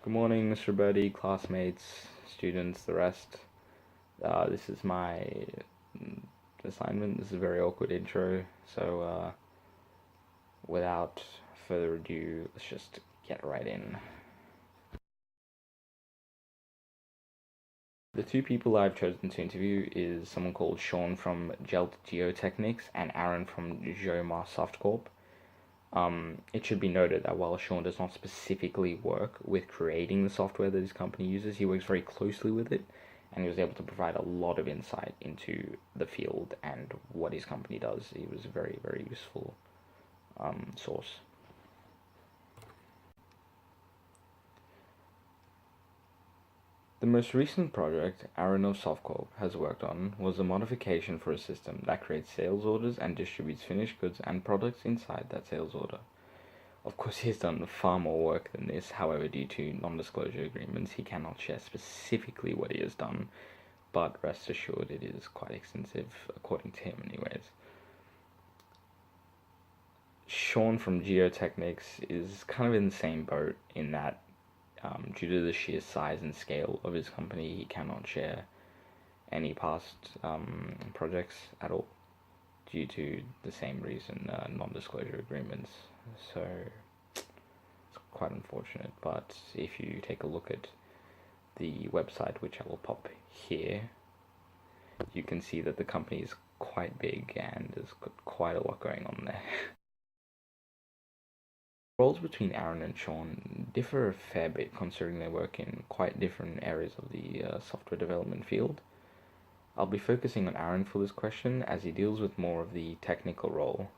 Good morning, Mr. Birdie, classmates, students, the rest. This is my mm, assignment. This is a very awkward intro, so without further ado, let's just get right in. The two people I've chosen to interview is someone called Sean from Gelt Geotechnics and Aaron from Jomar Softcorp. It should be noted that while Sean does not specifically work with creating the software that his company uses, he works very closely with it, and he was able to provide a lot of insight into the field and what his company does. He was a very, very useful source. The most recent project Aaron of Softcorp has worked on was a modification for a system that creates sales orders and distributes finished goods and products inside that sales order. Of course, he has done far more work than this. However, due to non-disclosure agreements, he cannot share specifically what he has done, but rest assured it is quite extensive, according to him anyways. Sean from Geotechnics is kind of in the same boat in that due to the sheer size and scale of his company, he cannot share any past projects at all due to the same reason, non-disclosure agreements. So quite unfortunate, but if you take a look at the website, which I will pop here, you can see that the company is quite big and has got quite a lot going on there. Roles between Aaron and Sean differ a fair bit considering they work in quite different areas of the software development field. I'll be focusing on Aaron for this question as he deals with more of the technical role.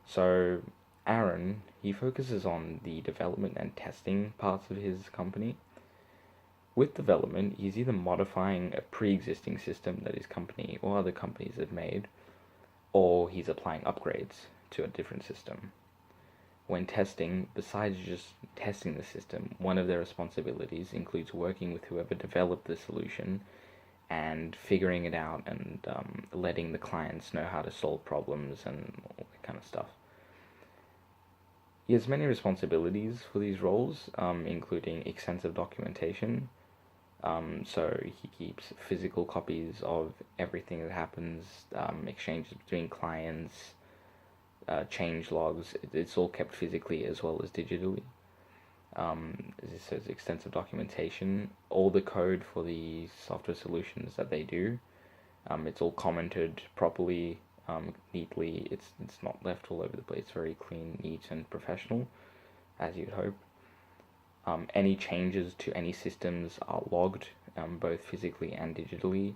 So Aaron, he focuses on the development and testing parts of his company. With development, he's either modifying a pre-existing system that his company or other companies have made, or he's applying upgrades to a different system. When testing, besides just testing the system, one of their responsibilities includes working with whoever developed the solution and figuring it out and letting the clients know how to solve problems and all that kind of stuff. He has many responsibilities for these roles, including extensive documentation. So he keeps physical copies of everything that happens, exchanges between clients, change logs. It's all kept physically as well as digitally. This says extensive documentation. All the code for the software solutions that they do, it's all commented properly, neatly. It's not left all over the place. It's very clean, neat, and professional, as you'd hope. Any changes to any systems are logged, both physically and digitally,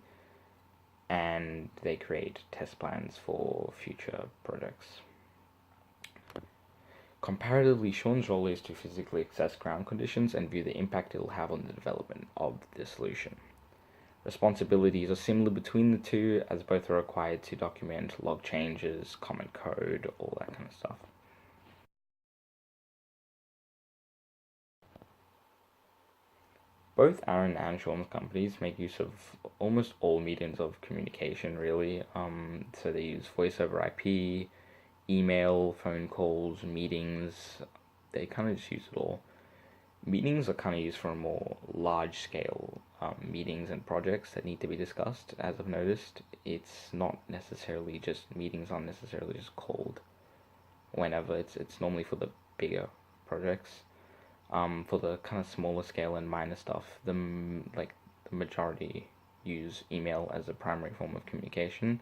and they create test plans for future projects. Comparatively, Sean's role is to physically assess ground conditions and view the impact it will have on the development of the solution. Responsibilities are similar between the two, as both are required to document log changes, comment code, all that kind of stuff. Both Aaron and Sean's companies make use of almost all mediums of communication, really. So they use voice over IP, email, phone calls, meetings. They kind of just use it all. Meetings are kind of used for more large scale meetings and projects that need to be discussed. As I've noticed, it's not necessarily just meetings aren't necessarily just called whenever. It's normally for the bigger projects. For the kind of smaller scale and minor stuff, the majority use email as a primary form of communication,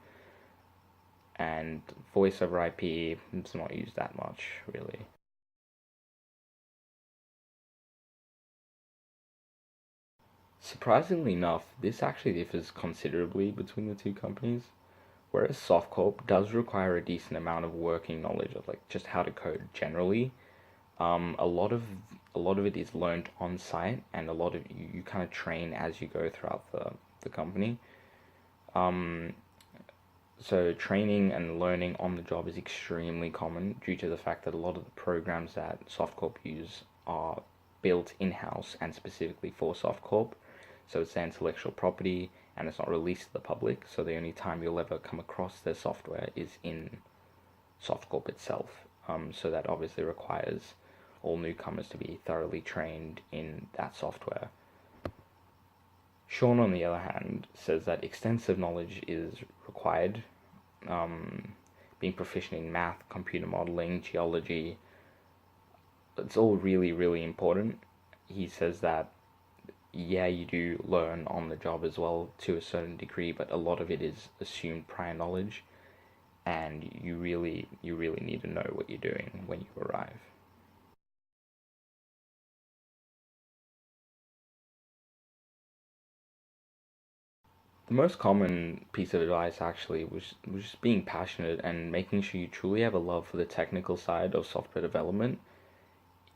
and voice over IP is not used that much really. Surprisingly enough, this actually differs considerably between the two companies. Whereas Softcorp does require a decent amount of working knowledge of like just how to code generally, a lot of it is learned on site, and a lot of you kind of train as you go throughout the company. Um, so training and learning on the job is extremely common due to the fact that a lot of the programs that Softcorp use are built in-house and specifically for Softcorp. So it's their intellectual property and it's not released to the public. So the only time you'll ever come across their software is in Softcorp itself. So that obviously requires all newcomers to be thoroughly trained in that software. Sean, on the other hand, says that extensive knowledge is required. Being proficient in math, computer modeling, geology, it's all really, really important. He says that, yeah, you do learn on the job as well to a certain degree, but a lot of it is assumed prior knowledge, and you really need to know what you're doing when you arrive. The most common piece of advice actually was just being passionate and making sure you truly have a love for the technical side of software development.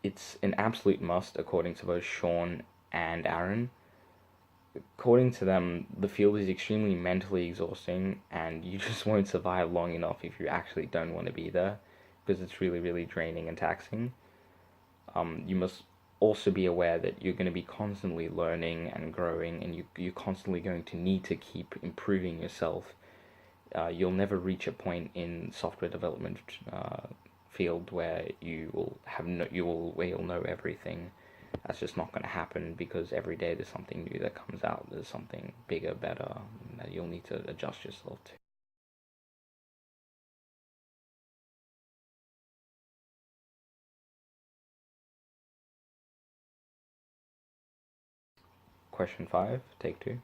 It's an absolute must according to both Sean and Aaron. According to them, the field is extremely mentally exhausting, and you just won't survive long enough if you actually don't want to be there, because it's really, really draining and taxing. You must also be aware that you're going to be constantly learning and growing, and you're constantly going to need to keep improving yourself. You'll never reach a point in software development field where where you'll know everything. That's just not going to happen, because every day there's something new that comes out. There's something bigger, better that you'll need to adjust yourself to. Question 5, take 2.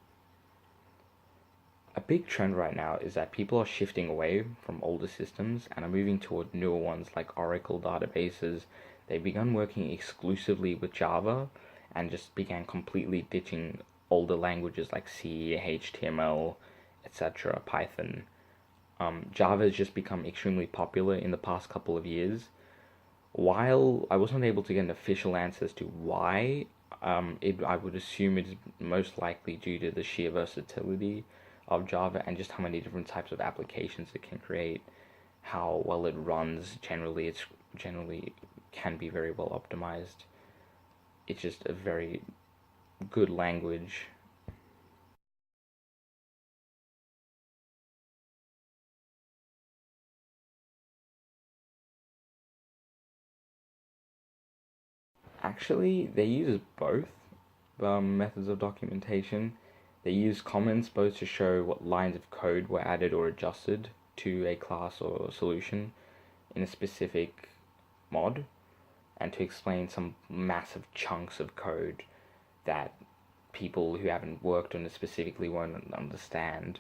A big trend right now is that people are shifting away from older systems and are moving toward newer ones like Oracle databases. They've begun working exclusively with Java and just began completely ditching older languages like C, HTML, etc., Python. Java has just become extremely popular in the past couple of years. While I wasn't able to get an official answer as to why, I would assume it's most likely due to the sheer versatility of Java and just how many different types of applications it can create, how well it runs. It's generally can be very well optimized. It's just a very good language. Actually, they use both methods of documentation. They use comments both to show what lines of code were added or adjusted to a class or solution in a specific mod, and to explain some massive chunks of code that people who haven't worked on it specifically won't understand.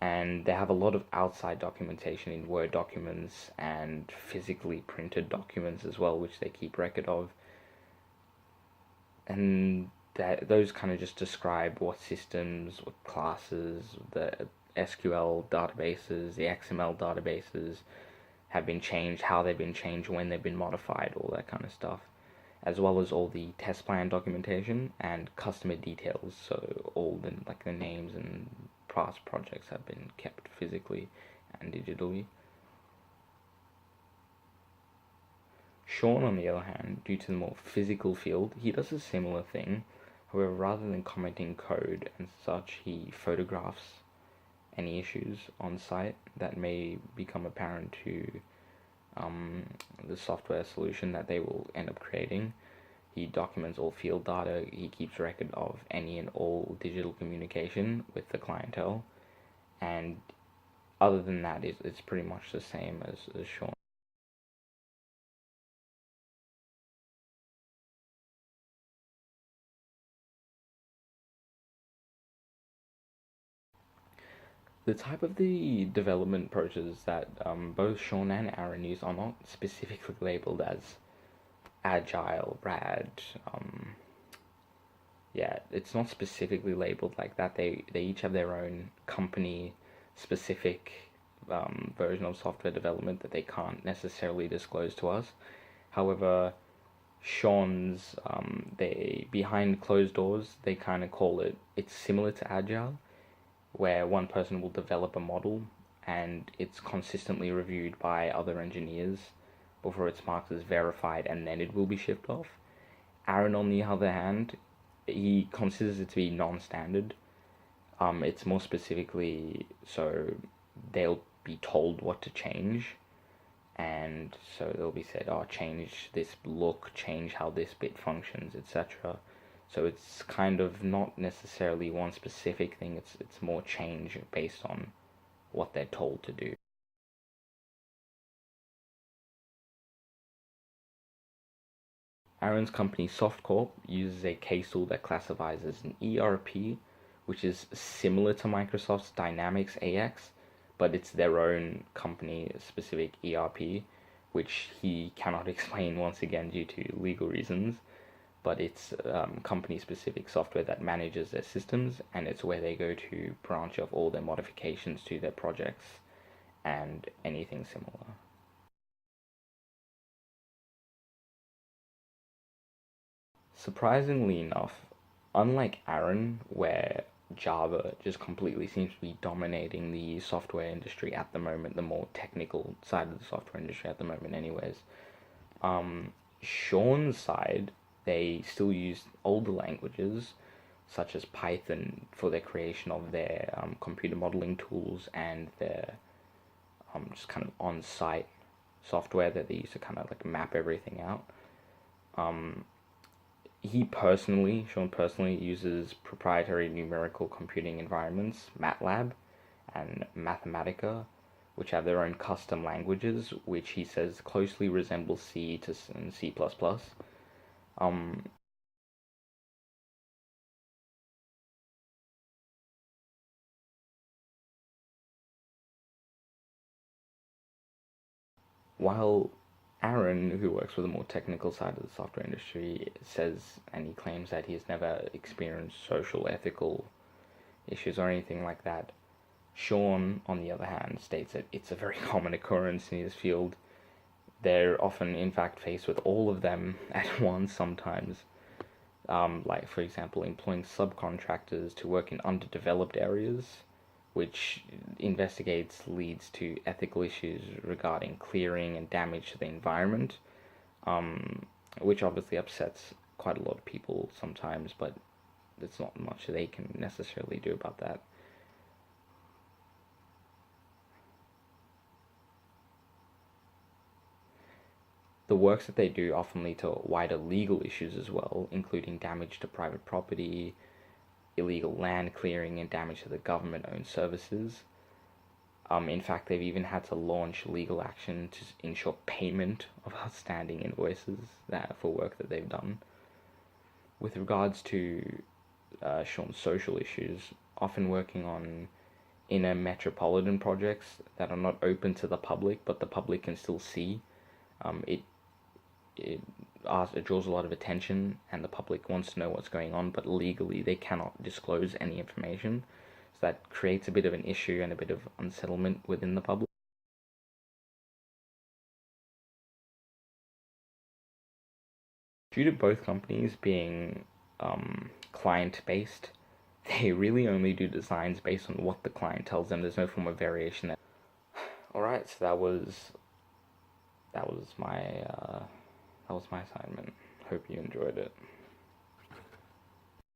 And they have a lot of outside documentation in Word documents and physically printed documents as well, which they keep record of. And those kind of just describe what systems, what classes, the SQL databases, the XML databases have been changed, how they've been changed, when they've been modified, all that kind of stuff, as well as all the test plan documentation and customer details. So all the names and past projects have been kept physically and digitally. Sean, on the other hand, due to the more physical field, he does a similar thing. However, rather than commenting code and such, he photographs any issues on site that may become apparent to the software solution that they will end up creating. He documents all field data. He keeps record of any and all digital communication with the clientele. And other than that, it's pretty much the same as Sean. The type of the development approaches that both Sean and Aaron use are not specifically labeled as agile, rad. Yeah, it's not specifically labeled like that. They each have their own company specific version of software development that they can't necessarily disclose to us. However, Sean's they behind closed doors, they kind of call it's similar to agile, where one person will develop a model and it's consistently reviewed by other engineers before it's marked as verified, and then it will be shipped off. Aaron, on the other hand, he considers it to be non-standard. It's more specifically so they'll be told what to change, and so they'll be said, oh, change this look, change how this bit functions, etc. So it's kind of not necessarily one specific thing, it's more change based on what they're told to do. Aaron's company SoftCorp uses a case tool that classifies as an ERP, which is similar to Microsoft's Dynamics AX, but it's their own company specific ERP, which he cannot explain once again due to legal reasons. But it's company specific software that manages their systems, and it's where they go to branch off all their modifications to their projects and anything similar. Surprisingly enough, unlike Aaron, where Java just completely seems to be dominating the software industry at the moment, the more technical side of the software industry at the moment, anyways. Sean's side, they still use older languages such as Python for their creation of their computer modeling tools and their just kind of on-site software that they use to kind of like map everything out. Sean personally uses proprietary numerical computing environments, MATLAB and Mathematica, which have their own custom languages, which he says closely resemble C and C++. Um, while Aaron, who works with the more technical side of the software industry, says and he claims that he's never experienced social, ethical issues or anything like that, Sean, on the other hand, states that it's a very common occurrence in his field. They're often, in fact, faced with all of them at once sometimes. Like, for example, employing subcontractors to work in underdeveloped areas, which leads to ethical issues regarding clearing and damage to the environment, um, which obviously upsets quite a lot of people sometimes, but there's not much they can necessarily do about that. The works that they do often lead to wider legal issues as well, including damage to private property, illegal land clearing, and damage to the government-owned services. In fact, they've even had to launch legal action to ensure payment of outstanding invoices for work that they've done. With regards to Sean's social issues, often working on inner metropolitan projects that are not open to the public, but the public can still see. It it draws a lot of attention, and the public wants to know what's going on, but legally they cannot disclose any information. So that creates a bit of an issue and a bit of unsettlement within the public. Due to both companies being client based, they really only do designs based on what the client tells them. There's no form of variation there. Alright, so that was my assignment. Hope you enjoyed it.